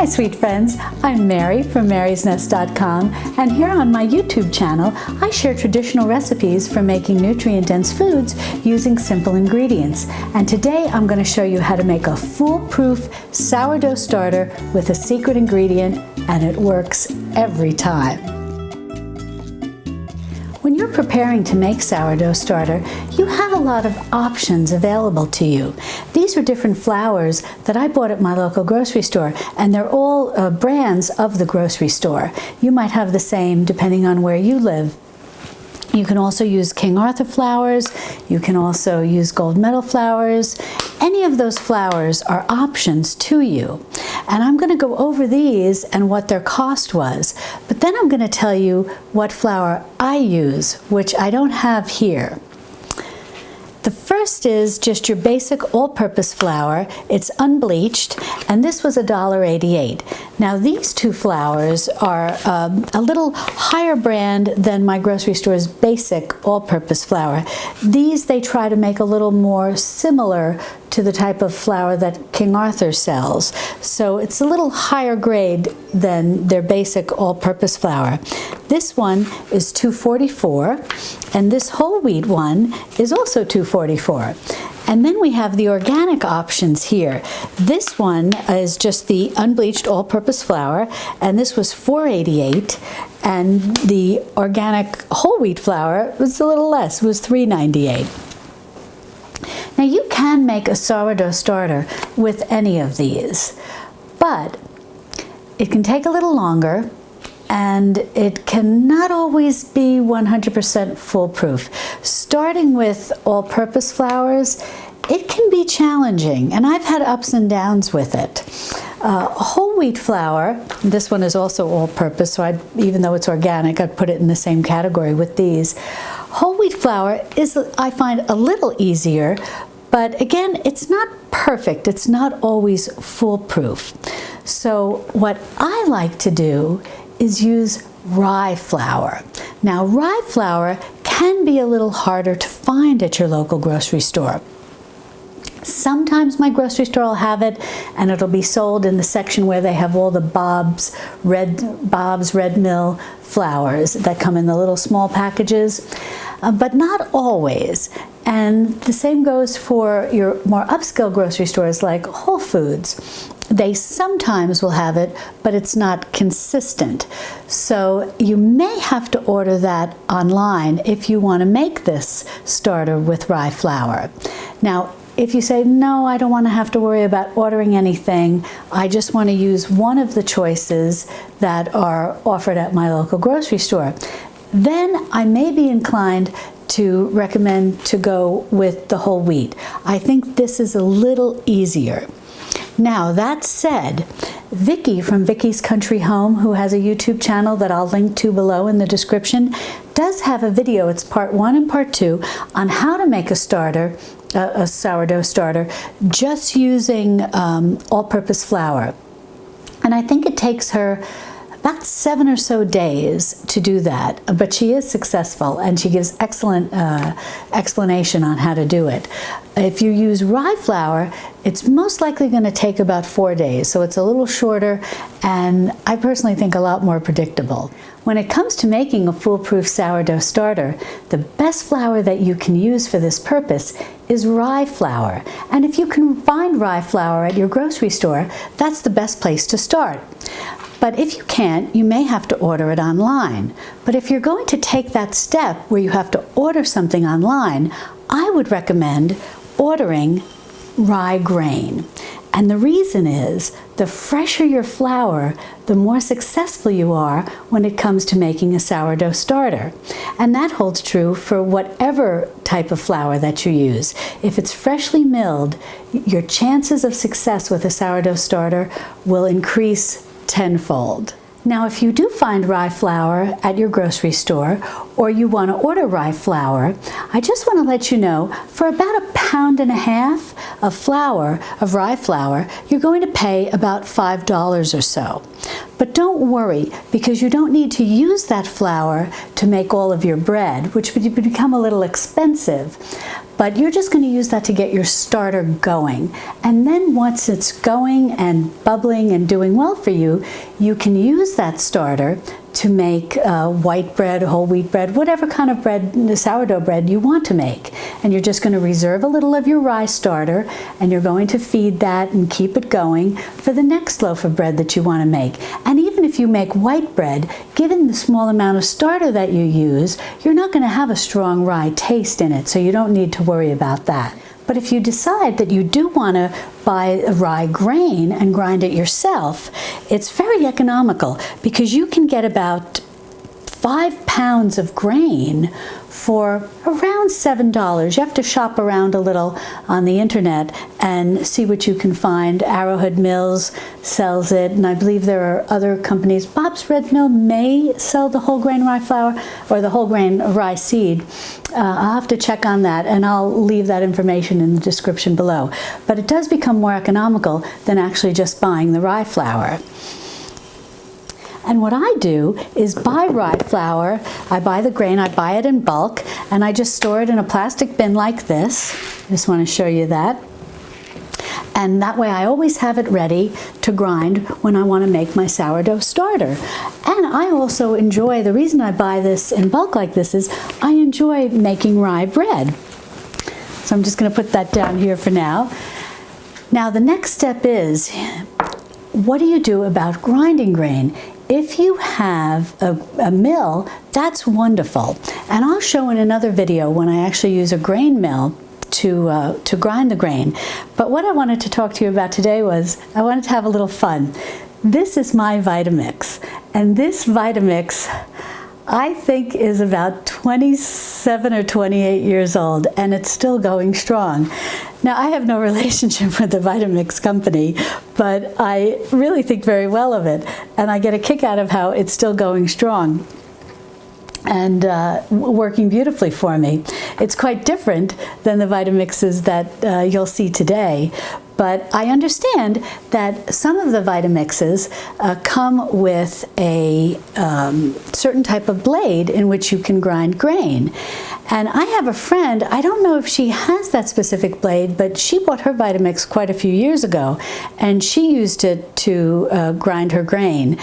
Hi sweet friends, I'm Mary from marysnest.com, and here on my YouTube channel I share traditional recipes for making nutrient-dense foods using simple ingredients. And today I'm going to show you how to make a foolproof sourdough starter with a secret ingredient, and it works every time. When you're preparing to make sourdough starter, you have a lot of options available to you. These are different flours that I bought at my local grocery store, and they're all brands of the grocery store. You might have the same depending on where you live. You can also use King Arthur flours. You can also use gold medal flours. Any of those flours are options to you. And I'm going to go over these and what their cost was. But then I'm going to tell you what flour I use, which I don't have here. The first is just your basic all-purpose flour. It's unbleached, and this was $1.88. Now these two flours are a little higher brand than my grocery store's basic all-purpose flour. These they try to make a little more similar to the type of flour that King Arthur sells. So it's a little higher grade than their basic all-purpose flour. This one is $2.44, and this whole wheat one is also $2.44. And then we have the organic options here. This one is just the unbleached all-purpose flour, and this was $4.88, and the organic whole wheat flour was a little less, it was $3.98. Now you can make a sourdough starter with any of these, but it can take a little longer, and it cannot always be 100% foolproof. Starting with all-purpose flours, it can be challenging, and I've had ups and downs with it. Whole wheat flour, this one is also all-purpose, so even though it's organic, I'd put it in the same category with these. Whole wheat flour is, I find, a little easier, but again, it's not perfect. It's not always foolproof. So what I like to do is use rye flour. Now, rye flour can be a little harder to find at your local grocery store. Sometimes my grocery store will have it, and it'll be sold in the section where they have all the Bob's Red Mill flours that come in the little small packages, but not always. And the same goes for your more upscale grocery stores like Whole Foods. They sometimes will have it, but it's not consistent. So you may have to order that online if you want to make this starter with rye flour. Now, if you say, no, I don't want to have to worry about ordering anything, I just want to use one of the choices that are offered at my local grocery store, then I may be inclined to recommend to go with the whole wheat. I think this is a little easier. Now, that said, Vicki from Vicki's Country Home, who has a YouTube channel that I'll link to below in the description, does have a video, it's part 1 and part 2, on how to make a starter, a sourdough starter, just using all-purpose flour. And I think it takes her about 7 or so days to do that, but she is successful, and she gives excellent explanation on how to do it. If you use rye flour, it's most likely going to take about 4 days, so it's a little shorter, and I personally think a lot more predictable. When it comes to making a foolproof sourdough starter, the best flour that you can use for this purpose is rye flour. And if you can find rye flour at your grocery store, that's the best place to start. But if you can't, you may have to order it online. But if you're going to take that step where you have to order something online, I would recommend ordering rye grain. And the reason is, the fresher your flour, the more successful you are when it comes to making a sourdough starter. And that holds true for whatever type of flour that you use. If it's freshly milled, your chances of success with a sourdough starter will increase tenfold. Now, if you do find rye flour at your grocery store, or you want to order rye flour, I just want to let you know, for about 1.5 pounds of flour, of rye flour, you're going to pay about $5 or so. But don't worry, because you don't need to use that flour to make all of your bread, which would become a little expensive. but you're just going to use that to get your starter going. And then once it's going and bubbling and doing well for you, you can use that starter to make white bread, whole wheat bread, whatever kind of bread, sourdough bread you want to make. And you're just going to reserve a little of your rye starter, and you're going to feed that and keep it going for the next loaf of bread that you want to make. And even if you make white bread, given the small amount of starter that you use, you're not going to have a strong rye taste in it, so you don't need to worry about that. But if you decide that you do want to buy a rye grain and grind it yourself, it's very economical because you can get about 5 pounds of grain for around $7. You have to shop around a little on the internet and see what you can find. Arrowhead Mills sells it, and I believe there are other companies. Bob's Red Mill may sell the whole grain rye flour or the whole grain rye seed. I'll have to check on that, and I'll leave that information in the description below. But it does become more economical than actually just buying the rye flour. And what I do is buy rye flour. I buy the grain, I buy it in bulk, and I just store it in a plastic bin like this. I just want to show you that. And that way I always have it ready to grind when I want to make my sourdough starter. And I also enjoy, the reason I buy this in bulk like this is I enjoy making rye bread. So I'm just going to put that down here for now. Now the next step is, what do you do about grinding grain? If you have a mill, that's wonderful. And I'll show in another video when I actually use a grain mill to grind the grain. But what I wanted to talk to you about today was, I wanted to have a little fun. This is my Vitamix. And this Vitamix, I think, is about 27 or 28 years old, and it's still going strong. Now, I have no relationship with the Vitamix company, but I really think very well of it, and I get a kick out of how it's still going strong and working beautifully for me. It's quite different than the Vitamixes that you'll see today, but I understand that some of the Vitamixes come with a certain type of blade in which you can grind grain. And I have a friend, I don't know if she has that specific blade, but she bought her Vitamix quite a few years ago, and she used it to grind her grain.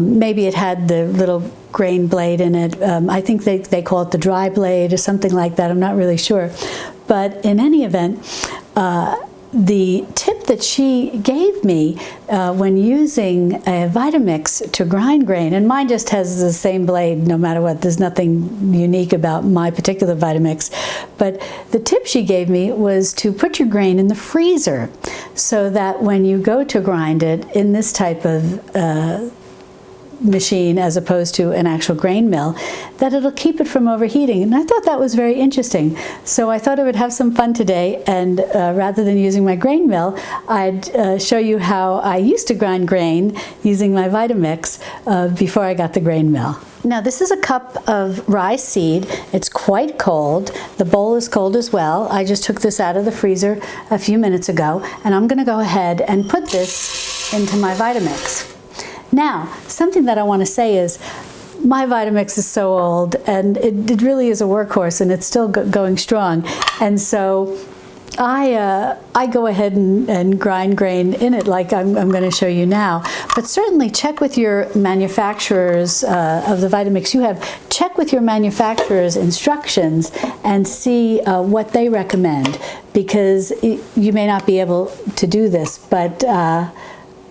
Maybe it had the little grain blade in it. I think they call it the dry blade or something like that. I'm not really sure. But in any event, the tip that she gave me when using a Vitamix to grind grain, and mine just has the same blade no matter what, there's nothing unique about my particular Vitamix, but the tip she gave me was to put your grain in the freezer so that when you go to grind it in this type of machine as opposed to an actual grain mill, that it'll keep it from overheating. And I thought that was very interesting. So I thought I would have some fun today, and rather than using my grain mill, I'd show you how I used to grind grain using my Vitamix before I got the grain mill. Now this is a cup of rye seed. It's quite cold. The bowl is cold as well. I just took this out of the freezer a few minutes ago, and I'm going to go ahead and put this into my Vitamix. Now, something that I want to say is, my Vitamix is so old, and it really is a workhorse, and it's still going strong. And so I go ahead and grind grain in it like I'm going to show you now. But certainly check with your manufacturers of the Vitamix you have. Check with your manufacturer's instructions and see what they recommend, because you may not be able to do this, but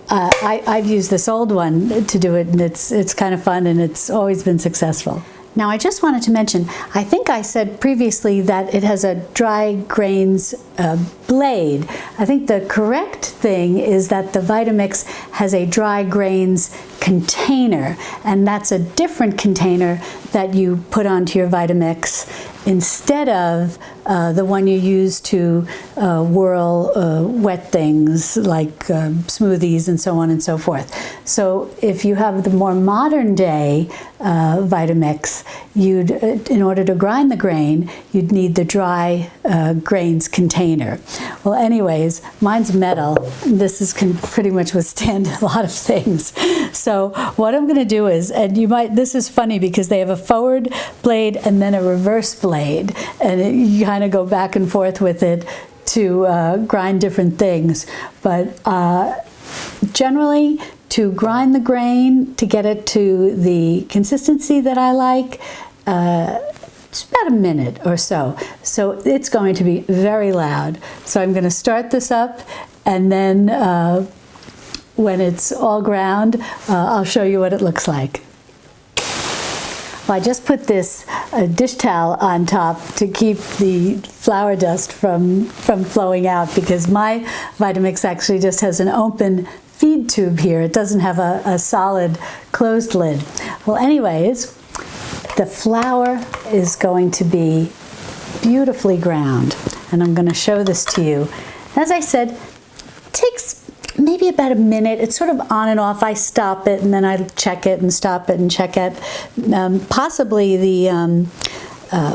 I've used this old one to do it, and it's kind of fun, and it's always been successful. Now I just wanted to mention, I think I said previously that it has a dry grains blade. I think the correct thing is that the Vitamix has a dry grains container, and that's a different container that you put onto your Vitamix instead of the one you use to whirl wet things like smoothies and so on and so forth. So if you have the more modern day Vitamix, in order to grind the grain, you'd need the dry grains container. Well, anyways, mine's metal. This can pretty much withstand a lot of things. So what I'm going to do is, and you might, this is funny because they have a forward blade and then a reverse blade, and you kind of go back and forth with it to grind different things. But generally, to grind the grain, to get it to the consistency that I like, it's about a minute or so. So it's going to be very loud. So I'm going to start this up, and then when it's all ground, I'll show you what it looks like. Well, I just put this dish towel on top to keep the flour dust from flowing out, because my Vitamix actually just has an open feed tube here. It doesn't have a solid closed lid. Well, anyways, the flour is going to be beautifully ground, and I'm going to show this to you. As I said, it takes maybe about a minute. It's sort of on and off. I stop it and then I check it and stop it and check it. Possibly the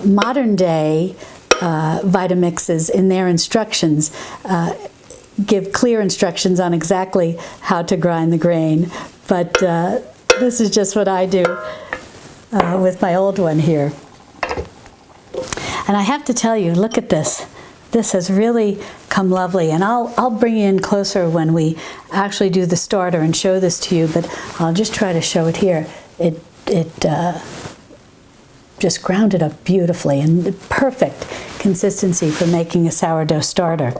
modern day Vitamixes in their instructions give clear instructions on exactly how to grind the grain, but this is just what I do with my old one here. And I have to tell you, look at this. This has really come lovely, and I'll bring you in closer when we actually do the starter and show this to you, but I'll just try to show it here. It just ground it up beautifully, and the perfect consistency for making a sourdough starter.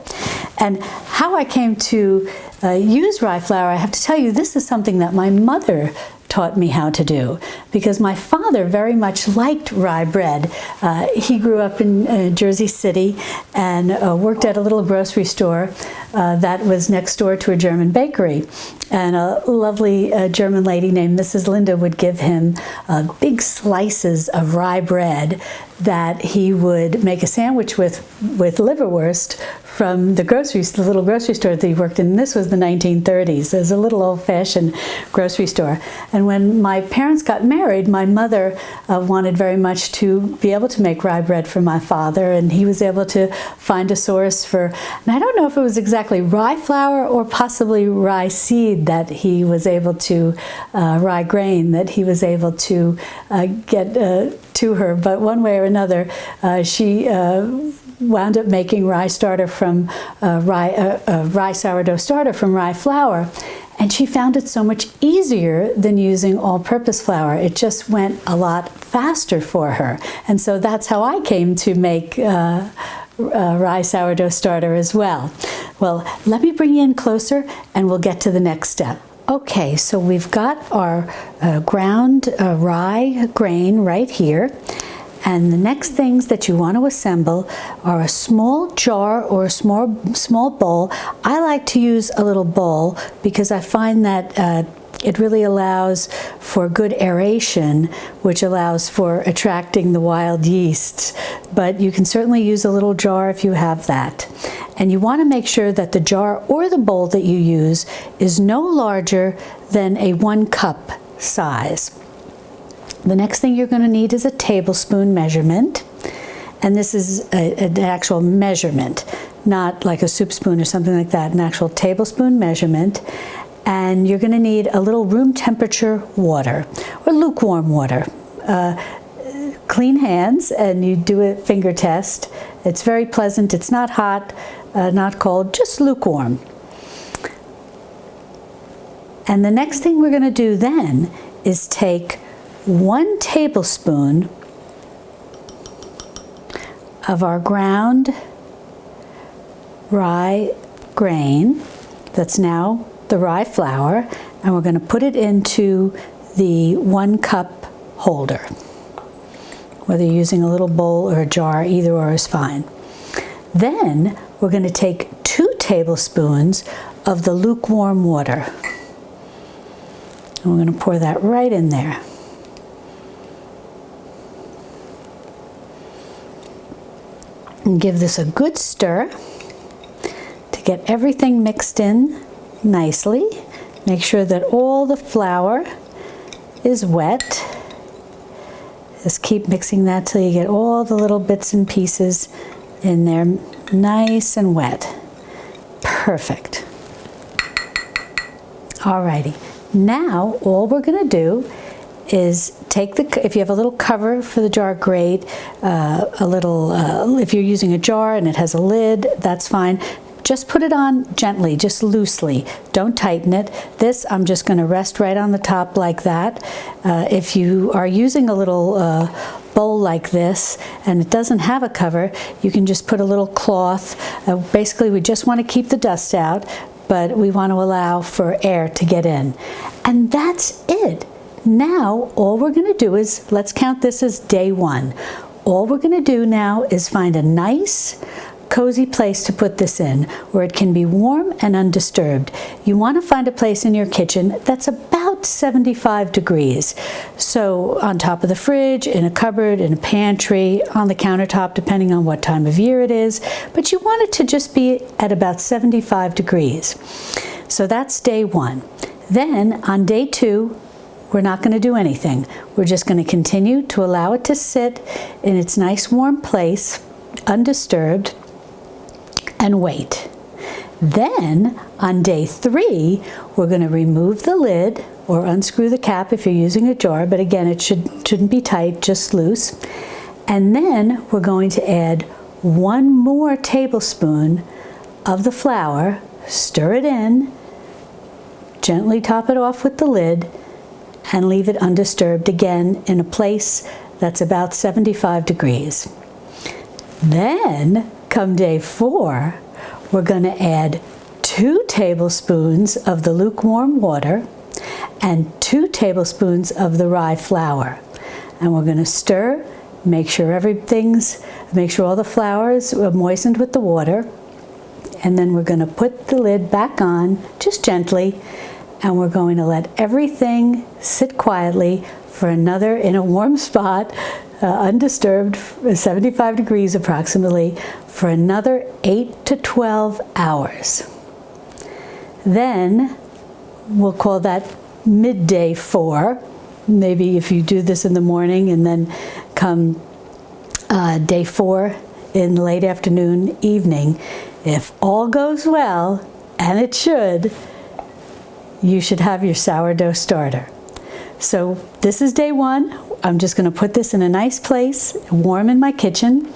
And how I came to use rye flour, I have to tell you, this is something that my mother taught me how to do, because my father very much liked rye bread. He grew up in Jersey City and worked at a little grocery store that was next door to a German bakery. And a lovely German lady named Mrs. Linda would give him big slices of rye bread that he would make a sandwich with liverwurst from the little grocery store that he worked in. This was the 1930s. It was a little old-fashioned grocery store. And when my parents got married, my mother wanted very much to be able to make rye bread for my father, and he was able to find a source for, and I don't know if it was exactly rye flour or possibly rye seed that he was able to, rye grain that he was able to get to her, but one way or another, she wound up making rye starter from rye sourdough starter from rye flour, and she found it so much easier than using all-purpose flour. It just went a lot faster for her, and so that's how I came to make rye sourdough starter as well. Well, let me bring you in closer, and we'll get to the next step. Okay, so we've got our ground rye grain right here. And the next things that you want to assemble are a small jar or a small bowl. I like to use a little bowl because I find that it really allows for good aeration, which allows for attracting the wild yeasts. But you can certainly use a little jar if you have that. And you want to make sure that the jar or the bowl that you use is no larger than a 1 cup size. The next thing you're going to need is a tablespoon measurement, and this is an actual measurement, not like a soup spoon or something like that, an actual tablespoon measurement. And you're going to need a little room temperature water or lukewarm water. Clean hands, and you do a finger test. It's very pleasant. It's not hot, not cold, just lukewarm. And the next thing we're going to do then is take 1 tablespoon of our ground rye grain, that's now the rye flour, and we're going to put it into the 1 cup holder. Whether you're using a little bowl or a jar, either or is fine. Then we're going to take 2 tablespoons of the lukewarm water. And we're going to pour that right in there. And give this a good stir to get everything mixed in nicely. Make sure that all the flour is wet. Just keep mixing that till you get all the little bits and pieces in there nice and wet. Perfect. Alrighty. Now, all we're going to do is take if you have a little cover for the jar, great. If you're using a jar and it has a lid, that's fine. Just put it on gently, just loosely. Don't tighten it. This I'm just going to rest right on the top like that. If you are using a little bowl like this and it doesn't have a cover, you can just put a little cloth. Basically, we just want to keep the dust out, but we want to allow for air to get in. And that's it. Now, all we're going to do is, let's count this as day 1. All we're going to do now is find a nice, cozy place to put this in where it can be warm and undisturbed. You want to find a place in your kitchen that's about 75 degrees. So on top of the fridge, in a cupboard, in a pantry, on the countertop, depending on what time of year it is. But you want it to just be at about 75 degrees. So that's day 1. Then on day 2, we're not going to do anything. We're just going to continue to allow it to sit in its nice warm place, undisturbed, and wait. Then on day 3, we're going to remove the lid or unscrew the cap if you're using a jar, but again, it shouldn't be tight, just loose. And then we're going to add 1 more tablespoon of the flour, stir it in, gently top it off with the lid, and leave it undisturbed again in a place that's about 75 degrees. Then, come day 4, we're going to add 2 tablespoons of the lukewarm water and 2 tablespoons of the rye flour. And we're going to stir, make sure all the flour is moistened with the water. And then we're going to put the lid back on, just gently, and we're going to let everything sit quietly for another, in a warm spot, undisturbed, 75 degrees approximately, for another 8 to 12 hours. Then we'll call that midday 4. Maybe if you do this in the morning and then come day 4 in late afternoon, evening, if all goes well, and it should, you should have your sourdough starter. So this is day 1. I'm just going to put this in a nice place, warm in my kitchen,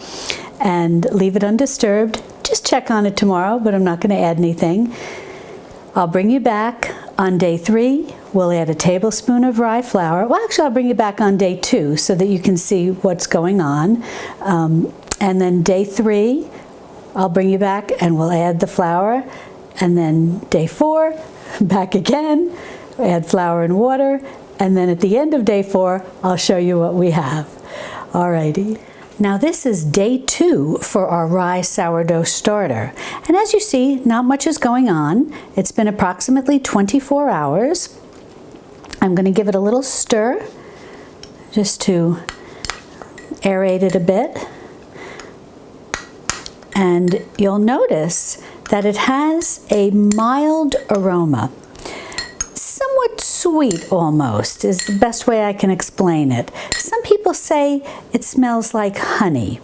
and leave it undisturbed. Just check on it tomorrow, but I'm not going to add anything. I'll bring you back on day 3. We'll add a tablespoon of rye flour. Well, actually, I'll bring you back on day 2 so that you can see what's going on. And then day 3, I'll bring you back and we'll add the flour. And then day 4, back again, add flour and water, and then at the end of day 4, I'll show you what we have. Alrighty. Now this is day 2 for our rye sourdough starter. And as you see, not much is going on. It's been approximately 24 hours. I'm going to give it a little stir just to aerate it a bit. And you'll notice that it has a mild aroma. Somewhat sweet almost is the best way I can explain it. Some people say it smells like honey.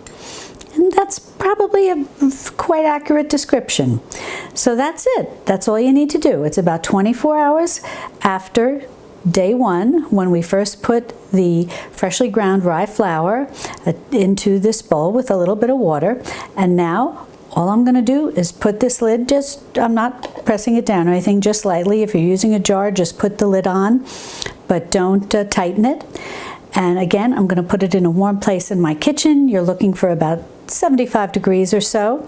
And that's probably a quite accurate description. So that's it. That's all you need to do. It's about 24 hours after day 1 when we first put the freshly ground rye flour into this bowl with a little bit of water. And now all I'm going to do is put this lid, I'm not pressing it down or anything, just lightly. If you're using a jar, just put the lid on, but don't tighten it. And again, I'm going to put it in a warm place in my kitchen. You're looking for about 75 degrees or so,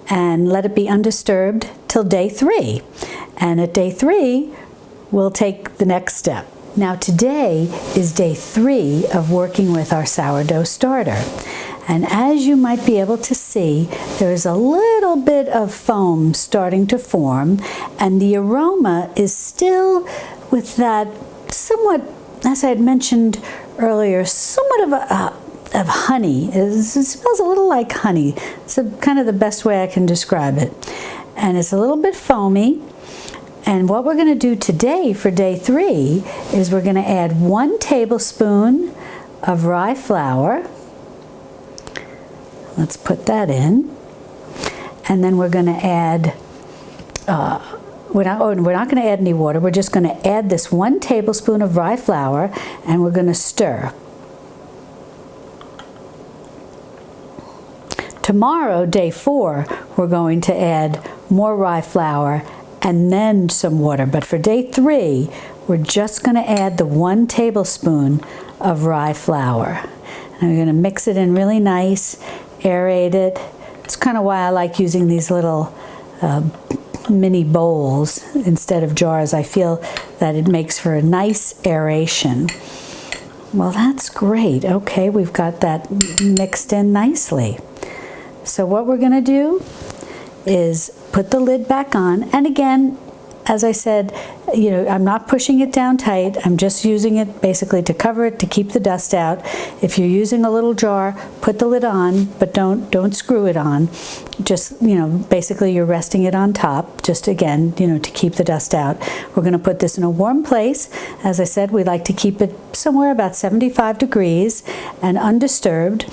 and let it be undisturbed till day 3. And at day 3, we'll take the next step. Now today is day 3 of working with our sourdough starter. And as you might be able to see, there's a little bit of foam starting to form, and the aroma is still with that somewhat, as I had mentioned earlier, somewhat of honey. It smells a little like honey. It's kind of the best way I can describe it. And it's a little bit foamy. And what we're going to do today for day 3 is we're going to add 1 tablespoon of rye flour. Let's put that in. And then we're going to add we're not going to add any water. We're just going to add this 1 tablespoon of rye flour, and we're going to stir. Tomorrow, day 4, we're going to add more rye flour and then some water. But for day 3, we're just going to add the 1 tablespoon of rye flour. And we're going to mix it in really nice, aerate it. It's kind of why I like using these little mini bowls instead of jars. I feel that it makes for a nice aeration. Well, that's great. Okay, we've got that mixed in nicely. So what we're going to do is put the lid back on, and again, as I said, you know, I'm not pushing it down tight. I'm just using it basically to cover it, to keep the dust out. If you're using a little jar, put the lid on, but don't screw it on. Just, you know, basically you're resting it on top, just again, you know, to keep the dust out. We're going to put this in a warm place. As I said, we like to keep it somewhere about 75 degrees and undisturbed.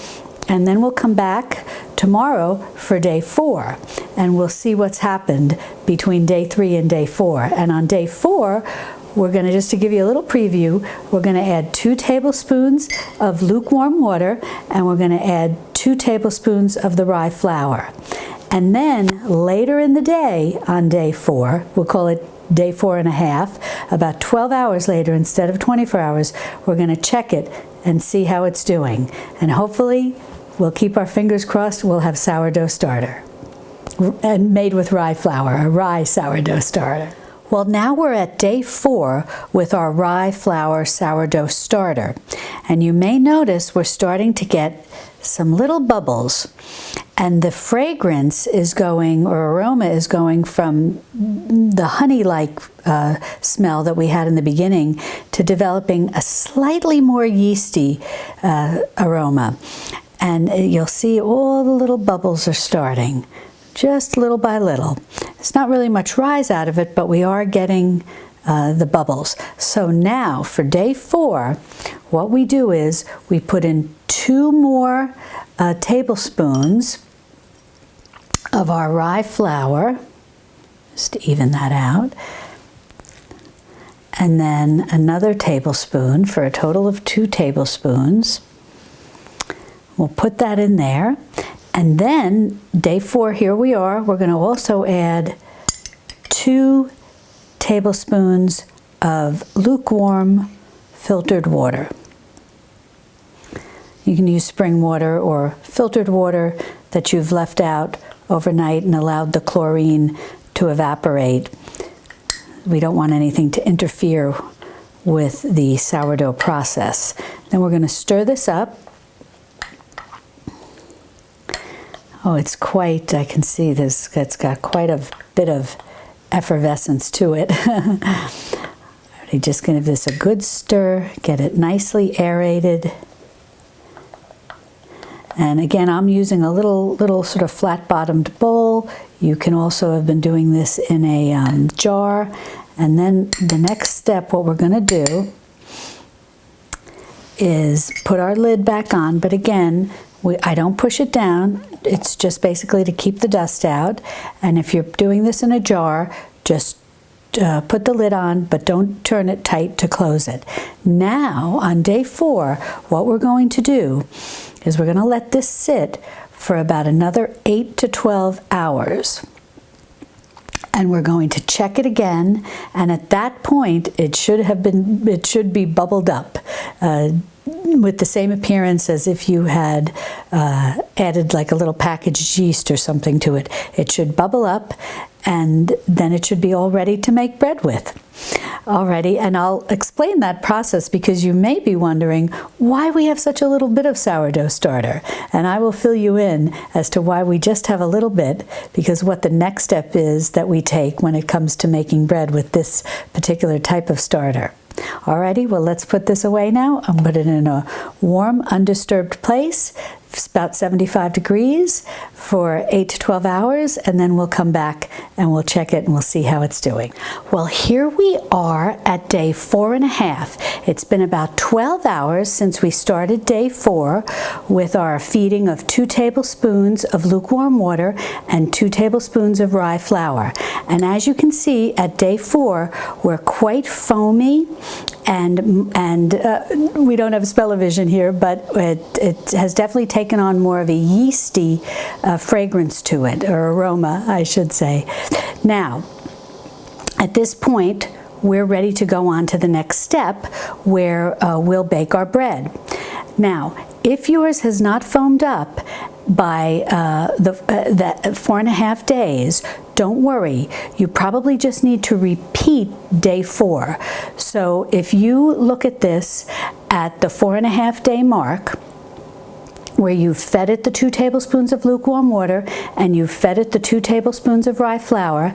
And then we'll come back tomorrow for day 4, and we'll see what's happened between day 3 and day 4. And on day 4, we're going to, just to give you a little preview, we're going to add 2 tablespoons of lukewarm water, and we're going to add 2 tablespoons of the rye flour. And then later in the day, on day 4, we'll call it day 4.5, about 12 hours later instead of 24 hours, we're going to check it and see how it's doing. And hopefully, we'll keep our fingers crossed, we'll have sourdough starter. And made with rye flour, a rye sourdough starter. Well, now we're at day 4 with our rye flour sourdough starter. And you may notice we're starting to get some little bubbles. And the fragrance is going, or aroma is going from the honey-like smell that we had in the beginning to developing a slightly more yeasty aroma. And you'll see all the little bubbles are starting, just little by little. It's not really much rise out of it, but we are getting the bubbles. So now for day 4, what we do is we put in 2 more tablespoons of our rye flour, just to even that out, and then another tablespoon for a total of 2 tablespoons. We'll put that in there, and then day 4, here we are, we're going to also add 2 tablespoons of lukewarm filtered water. You can use spring water or filtered water that you've left out overnight and allowed the chlorine to evaporate. We don't want anything to interfere with the sourdough process. Then we're going to stir this up. Oh, it's quite, I can see this, it's got quite a bit of effervescence to it. I'm just going to give this a good stir, get it nicely aerated. And again, I'm using a little sort of flat-bottomed bowl. You can also have been doing this in a jar. And then the next step, what we're going to do is put our lid back on, but again, I don't push it down. It's just basically to keep the dust out. And if you're doing this in a jar, just put the lid on, but don't turn it tight to close it. Now, on day 4, what we're going to do is we're going to let this sit for about another 8 to 12 hours. And we're going to check it again, and at that point, it should be bubbled up. With the same appearance as if you had added like a little packaged yeast or something to it. It should bubble up, and then it should be all ready to make bread with. Alrighty, and I'll explain that process because you may be wondering why we have such a little bit of sourdough starter. And I will fill you in as to why we just have a little bit, because what the next step is that we take when it comes to making bread with this particular type of starter. Alrighty, well, let's put this away now and put it in a warm, undisturbed place. about 75 degrees for 8 to 12 hours, and then we'll come back and we'll check it and we'll see how it's doing. Well, here we are at day 4.5. It's been about 12 hours since we started day 4 with our feeding of 2 tablespoons of lukewarm water and 2 tablespoons of rye flour. And as you can see, at day 4, we're quite foamy, and we don't have smell-o-vision here, but it has definitely taken on more of a yeasty fragrance to it, or aroma, I should say. Now, at this point, we're ready to go on to the next step, where we'll bake our bread. Now, if yours has not foamed up by the 4.5 days, don't worry. You probably just need to repeat day 4. So if you look at this at the 4.5 day mark, where you've fed it the 2 tablespoons of lukewarm water and you've fed it the 2 tablespoons of rye flour,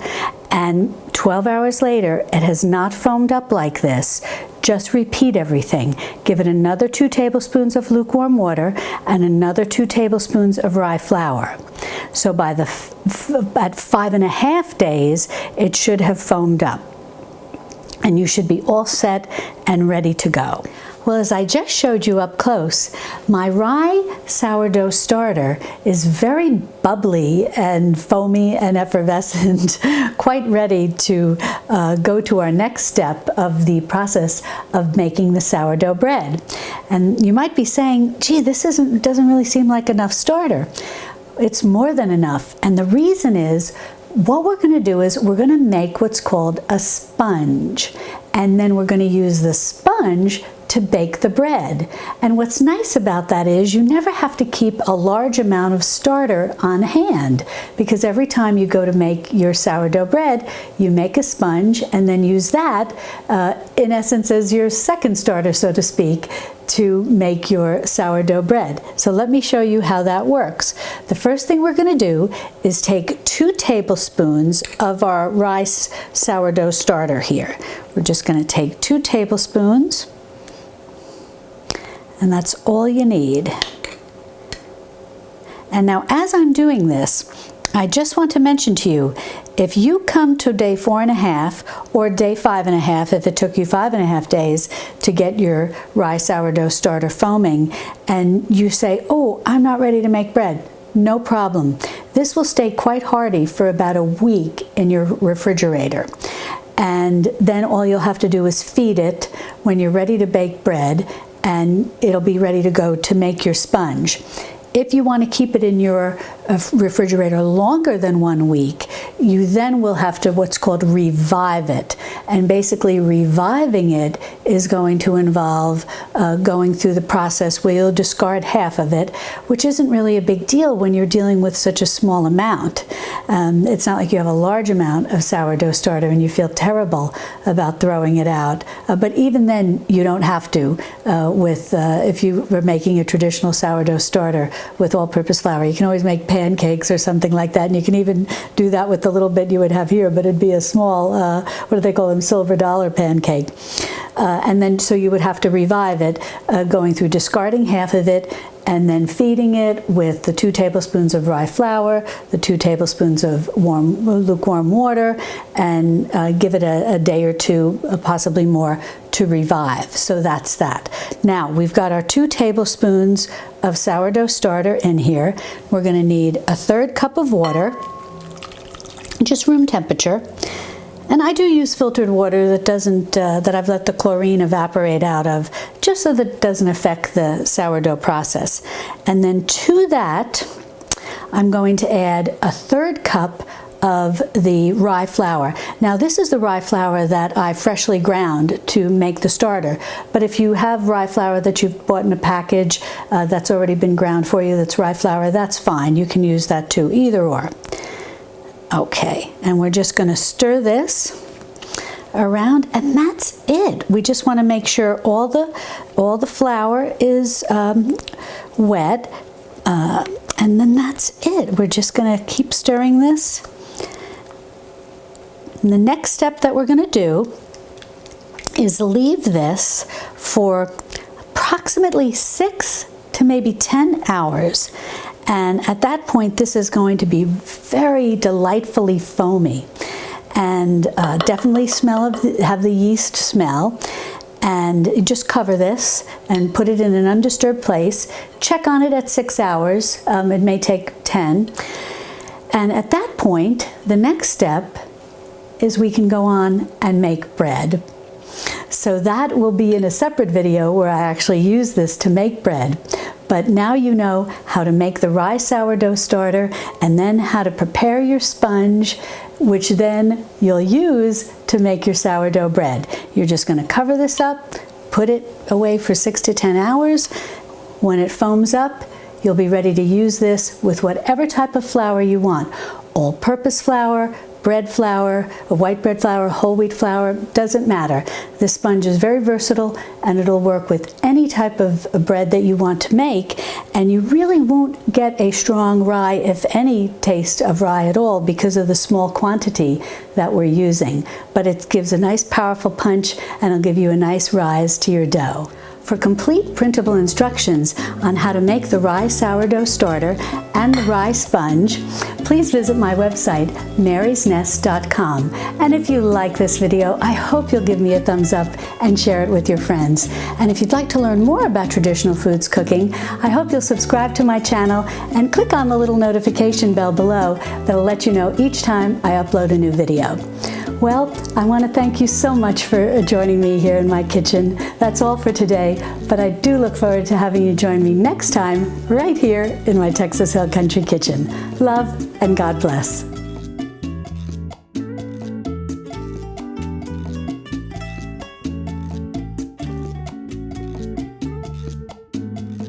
and 12 hours later it has not foamed up like this, just repeat everything. Give it another 2 tablespoons of lukewarm water and another 2 tablespoons of rye flour. So by at 5.5 days, it should have foamed up, and you should be all set and ready to go. Well, as I just showed you up close, my rye sourdough starter is very bubbly and foamy and effervescent, quite ready to go to our next step of the process of making the sourdough bread. And you might be saying, gee, this doesn't really seem like enough starter. It's more than enough, and the reason is, what we're going to do is we're going to make what's called a sponge, and then we're going to use the sponge to bake the bread. And what's nice about that is you never have to keep a large amount of starter on hand, because every time you go to make your sourdough bread, you make a sponge and then use that in essence as your second starter, so to speak, to make your sourdough bread. So let me show you how that works. The first thing we're going to do is take 2 tablespoons of our rice sourdough starter here. We're just going to take 2 tablespoons, and that's all you need. And now, as I'm doing this, I just want to mention to you, if you come to day 4.5 or day 5.5, if it took you 5.5 days to get your rye sourdough starter foaming, and you say, oh, I'm not ready to make bread, no problem. This will stay quite hearty for about a week in your refrigerator. And then all you'll have to do is feed it when you're ready to bake bread, and it'll be ready to go to make your sponge. If you want to keep it in your refrigerator longer than 1 week, you then will have to what's called revive it. And basically reviving it is going to involve going through the process where you'll discard half of it, which isn't really a big deal when you're dealing with such a small amount. It's not like you have a large amount of sourdough starter and you feel terrible about throwing it out. But even then, you don't have to if you were making a traditional sourdough starter with all-purpose flour. You can always make pancakes or something like that, and you can even do that with the little bit you would have here, but it'd be a small, what do they call them, silver dollar pancake. And then so you would have to revive it, going through discarding half of it and then feeding it with the 2 tablespoons of rye flour, the 2 tablespoons of lukewarm water, and give it a day or 2, possibly more, to revive. So that's that. Now we've got our 2 tablespoons of sourdough starter in here. We're going to need a 1/3 cup of water, just room temperature. And I do use filtered water that doesn't, that I've let the chlorine evaporate out of, just so that it doesn't affect the sourdough process. And then to that, I'm going to add a 1/3 cup of the rye flour. Now this is the rye flour that I freshly ground to make the starter, but if you have rye flour that you've bought in a package that's already been ground for you, that's rye flour, that's fine. You can use that too, either or. Okay, and we're just going to stir this around, and that's it. We just want to make sure all the flour is wet, and then that's it. We're just going to keep stirring this. And the next step that we're going to do is leave this for approximately 6 to maybe 10 hours. And at that point, this is going to be very delightfully foamy, and definitely have the yeast smell. And just cover this and put it in an undisturbed place. Check on it at 6 hours. It may take 10. And at that point, the next step is we can go on and make bread. So that will be in a separate video where I actually use this to make bread. But now you know how to make the rye sourdough starter and then how to prepare your sponge, which then you'll use to make your sourdough bread. You're just going to cover this up, put it away for 6 to 10 hours. When it foams up, you'll be ready to use this with whatever type of flour you want. All-purpose flour, bread flour, white bread flour, whole wheat flour, doesn't matter. This sponge is very versatile and it'll work with any type of bread that you want to make, and you really won't get a strong rye, if any taste of rye at all, because of the small quantity that we're using. But it gives a nice powerful punch and it'll give you a nice rise to your dough. For complete printable instructions on how to make the rye sourdough starter and the rye sponge, please visit my website, marysnest.com. And if you like this video, I hope you'll give me a thumbs up and share it with your friends. And if you'd like to learn more about traditional foods cooking, I hope you'll subscribe to my channel and click on the little notification bell below that'll let you know each time I upload a new video. Well, I want to thank you so much for joining me here in my kitchen. That's all for today, but I do look forward to having you join me next time right here in my Texas Hill Country Kitchen. Love and God bless.